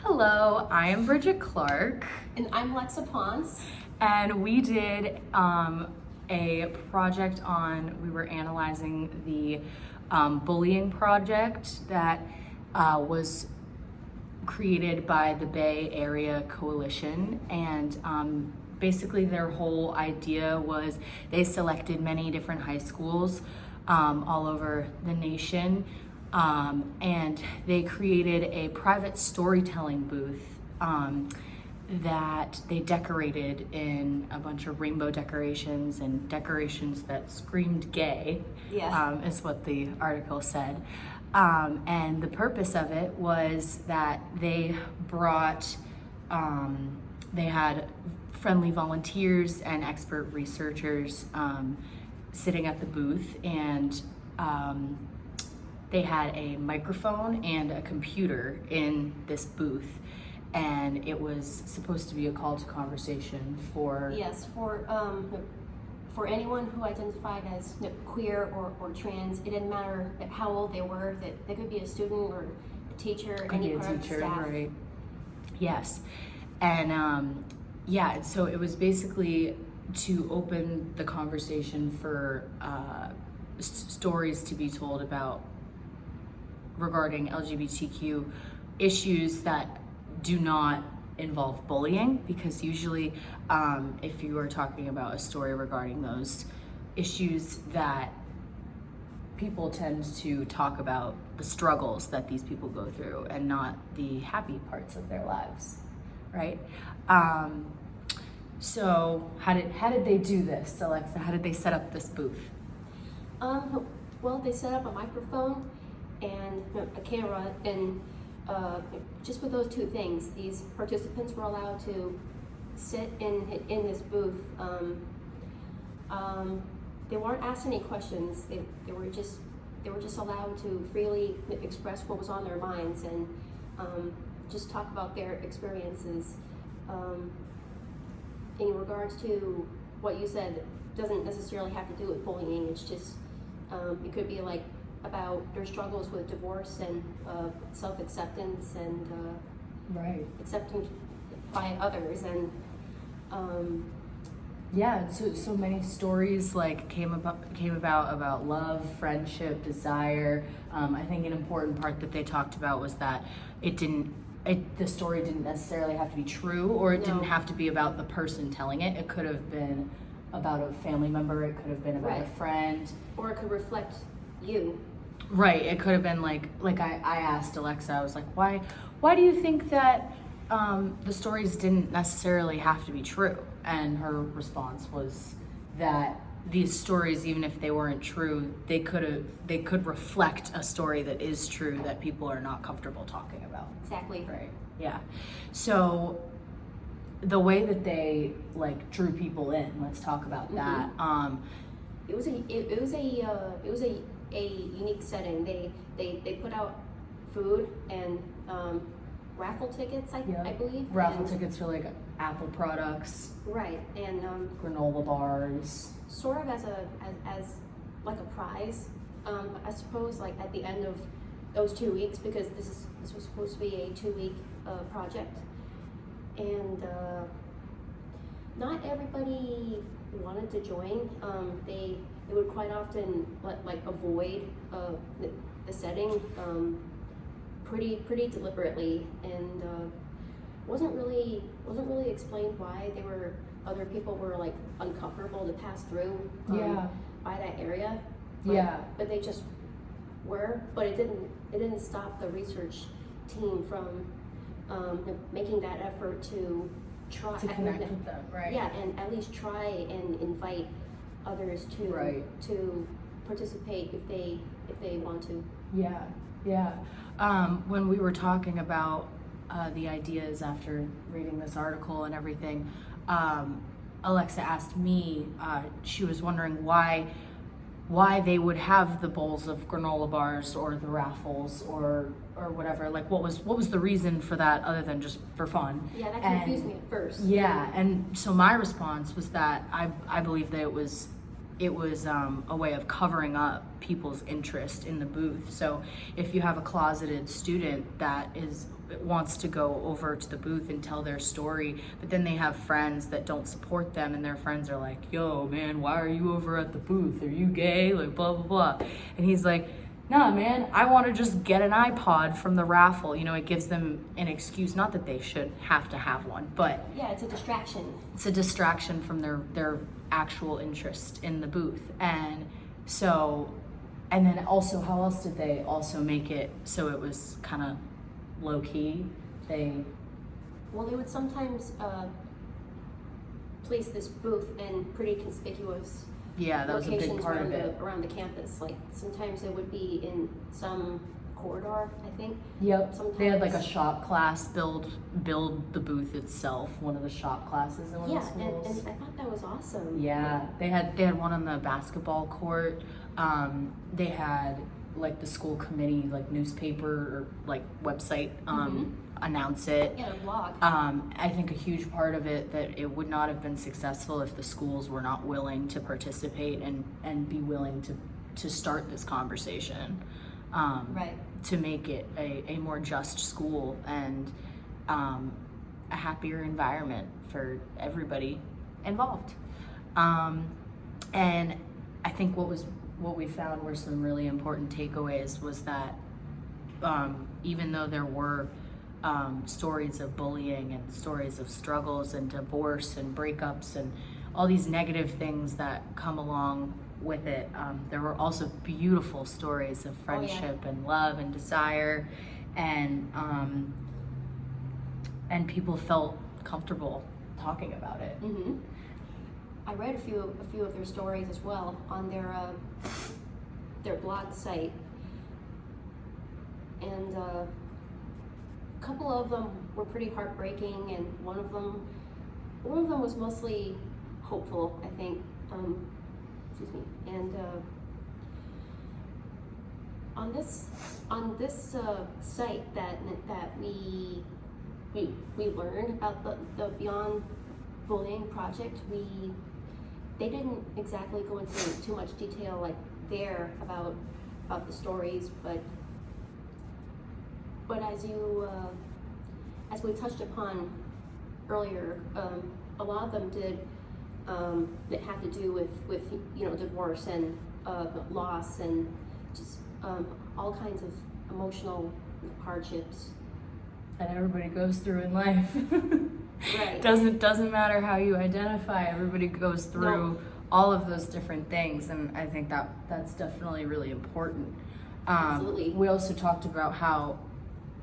Hello, I am Bridget Clark, And I'm Lexa Ponce. and we did a project we were analyzing the bullying project that was created by the Bay Area Coalition. And basically their whole idea was they selected many different high schools all over the nation. And they created a private storytelling booth that they decorated in a bunch of rainbow decorations and decorations that screamed gay, Yes. Is what the article said. And the purpose of it was that they brought, they had friendly volunteers and expert researchers sitting at the booth, and they had a microphone and a computer in this booth, and it was supposed to be a call to conversation for Yes, for anyone who identified as queer or trans. It didn't matter how old they were. That they could be a student or a teacher, could any be a part teacher, of the staff. right? Yes, and yeah, so it was basically to open the conversation for stories to be told about regarding LGBTQ issues that do not involve bullying, because usually if you are talking about a story regarding those issues, that people tend to talk about the struggles that these people go through and not the happy parts of their lives, right? So how did they do this, Alexa? How did they set up this booth? Well, they set up a microphone and a camera, and just with those two things, these participants were allowed to sit in this booth. They weren't asked any questions. They were just allowed to freely express what was on their minds and just talk about their experiences. In regards to what you said, it doesn't necessarily have to do with bullying. It's just it could be like about their struggles with divorce and self-acceptance and Right. acceptance by others, and Yeah, so many stories like came about love, friendship, desire. I think an important part that they talked about was that the story didn't necessarily have to be true, or it didn't No. have to be about the person telling it. It could have been about a family member. It could have been about a Right. friend. or it could reflect you. Right. It could have been like I asked Alexa. I was like, why do you think that the stories didn't necessarily have to be true? And her response was that these stories, even if they weren't true, they could reflect a story that is true that people are not comfortable talking about. Exactly. Right. Yeah. So the way that they like drew people in, let's talk about that. It was a unique setting. They put out food and raffle tickets, I believe. Raffle and, tickets for like Apple products, Right, and granola bars. sort of as like a prize. I suppose like at the end of those 2 weeks, because this was supposed to be a 2-week project, and not everybody wanted to join. They would quite often avoid the setting pretty deliberately, and wasn't really explained why other people were like uncomfortable to pass through by that area. But they just were. But it didn't stop the research team from making that effort to try To connect with them, right? Yeah, and at least try and invite others to participate if they want to. Yeah. When we were talking about the ideas after reading this article and everything, Alexa asked me, she was wondering why they would have the bowls of granola bars or the raffles or whatever. Like what was the reason for that other than just for fun? Yeah, that confused me at first. Yeah, and so my response was that I believe that it was it was a way of covering up people's interest in the booth. So if you have a closeted student that wants to go over to the booth and tell their story, but then they have friends that don't support them, and their friends are like, yo man, why are you over at the booth? Are you gay? Like blah blah blah. And he's like, nah man, I want to just get an iPod from the raffle. You know, it gives them an excuse, not that they should have to have one, but Yeah, it's a distraction. it's a distraction from their actual interest in the booth. And so, and then also, how else did they also make it so it was kind of low key? Well, they would sometimes place this booth in pretty conspicuous Yeah, that was a big locations part of it. around the campus. Like sometimes it would be in some corridor, I think. Yep. They had like a Sometimes- shop class build the booth itself, one of the shop classes in one Yeah, of the schools. and I thought that was awesome. Yeah, they had one on the basketball court. They had like the school committee, like newspaper or like website, announce it. Yeah, a blog. I think a huge part of it that it would not have been successful if the schools were not willing to participate and be willing to start this conversation. Right. To make it a more just school and a happier environment for everybody involved. And I think what we found were some really important takeaways was that even though there were stories of bullying and stories of struggles and divorce and breakups and all these negative things that come along with it, there were also beautiful stories of friendship and love and desire, and people felt comfortable talking about it. Mm-hmm. I read a few of their stories as well on their blog site, and a couple of them were pretty heartbreaking, and one of them was mostly hopeful, I think. Excuse me. And on this site that we learned about the Beyond Bullying project, they didn't exactly go into too much detail like there about the stories, but as we touched upon earlier, a lot of them did that had to do with divorce and loss and just all kinds of emotional hardships that everybody goes through in life. Right. Doesn't matter how you identify, everybody goes through No. all of those different things, and I think that's definitely really important. Absolutely. We also talked about how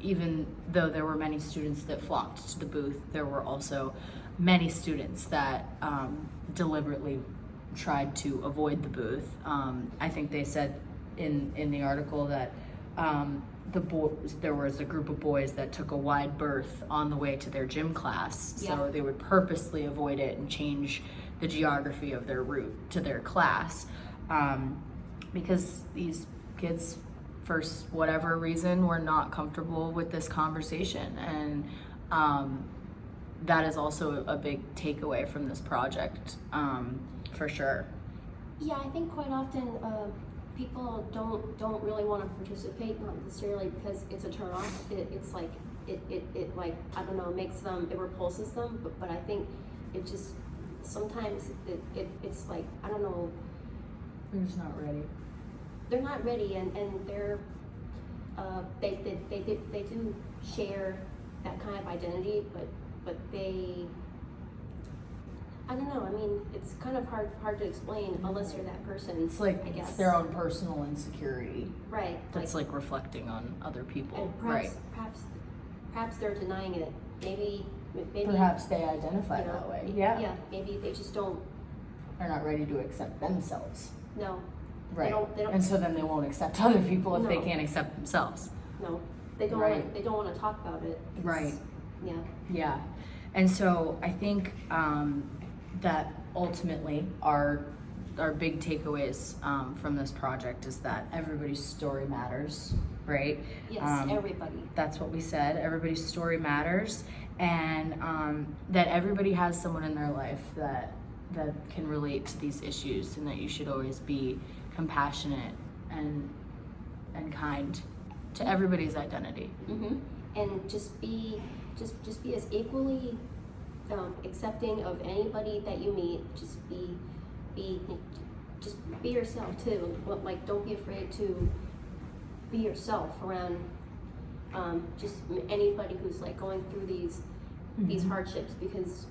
even though there were many students that flocked to the booth, there were also many students that deliberately tried to avoid the booth. I think they said in the article that there was a group of boys that took a wide berth on the way to their gym class, so Yeah. they would purposely avoid it and change the geography of their route to their class, because these kids, for whatever reason, were not comfortable with this conversation, and that is also a big takeaway from this project, for sure. Yeah, I think quite often people don't really want to participate, not necessarily because it's a turnoff. It's like it like, I don't know, it repulses them. But I think it just sometimes it's like, I don't know. They're just not ready. They're not ready, and they're they do share that kind of identity, but they, I don't know. I mean, it's kind of hard to explain unless you're that person. It's like I guess. it's their own personal insecurity Right. that's like reflecting on other people. And perhaps they're denying it. Maybe Perhaps they identify you know, that way. Yeah. Maybe they just don't They're not ready to accept themselves. know. Right. They don't. And so then they won't accept other people if they No. can't accept themselves. No. They don't. Right. They don't want to talk about it. It's- Right. Yeah. Yeah. And so I think that ultimately our big takeaways from this project is that everybody's story matters, right? Yes. Everybody. That's what we said. Everybody's story matters, and that everybody has someone in their life that that can relate to these issues, and that you should always be compassionate and kind to everybody's identity. Mm-hmm. And just be as equally accepting of anybody that you meet. Just be yourself too. Like, don't be afraid to be yourself around just anybody who's like going through these hardships, because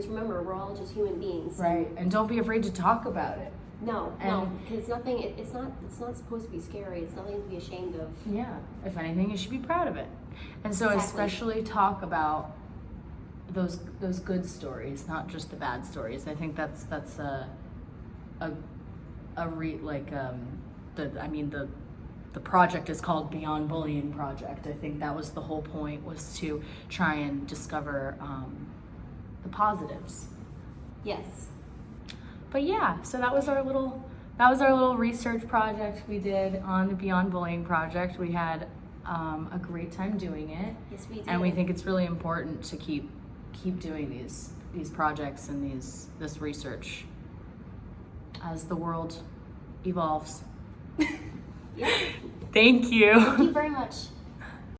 remember, we're all just human beings. Right. And don't be afraid to talk about it. No, because it's nothing. It's not supposed to be scary. It's nothing to be ashamed of. Yeah. If anything, you should be proud of it. And so Exactly. especially talk about those good stories, not just the bad stories. I think that's the project is called Beyond Bullying Project. I think that was the whole point, was to try and discover the positives. Yes. But yeah, so that was our little research project we did on the Beyond Bullying Project. We had a great time doing it. Yes, we did. And we think it's really important to keep doing these projects and this research as the world evolves. Yeah. Thank you. Thank you very much.